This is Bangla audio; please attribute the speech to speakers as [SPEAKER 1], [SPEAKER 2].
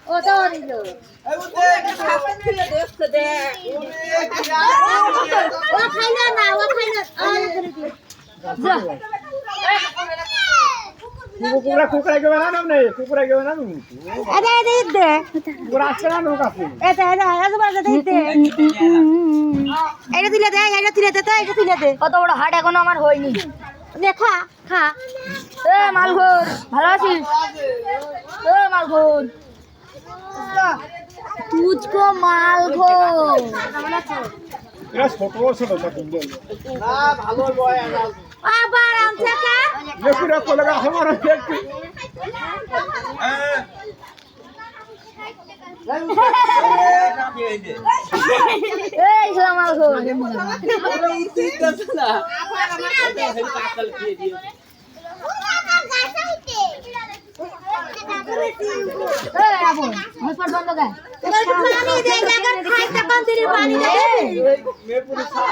[SPEAKER 1] ও তো নিল ও খাইলো না ও খাইলো
[SPEAKER 2] কুকুরা কুকুরা গেবে না নাম নেই কুকুরা গেবে না
[SPEAKER 1] আরে দে দে
[SPEAKER 2] কুকুরা আসছে না নৌকা আছে
[SPEAKER 1] এটা এটা আজবাজ দে দে এটা দিলে দে এটা দিলে দে তো এটা দিলে দে
[SPEAKER 3] কত বড় হাট এখনো আমার হয়নি
[SPEAKER 1] নে খা খা
[SPEAKER 3] এ মালঘোর ভালো আছিস এ মালঘোর তুঝকো মালঘোর
[SPEAKER 2] এরা ছোট ছোট কিন্তু না ভালো বয়
[SPEAKER 1] আবার আমছে কা
[SPEAKER 2] লেকুরা কোলগা আমার দেখি
[SPEAKER 3] এই সালাম মালঘোর এই আপন হসপিটাল বন্ধ কর
[SPEAKER 1] পানি দে জায়গা খাইতে কোন দিনের পানি দে
[SPEAKER 2] মেপুরি খা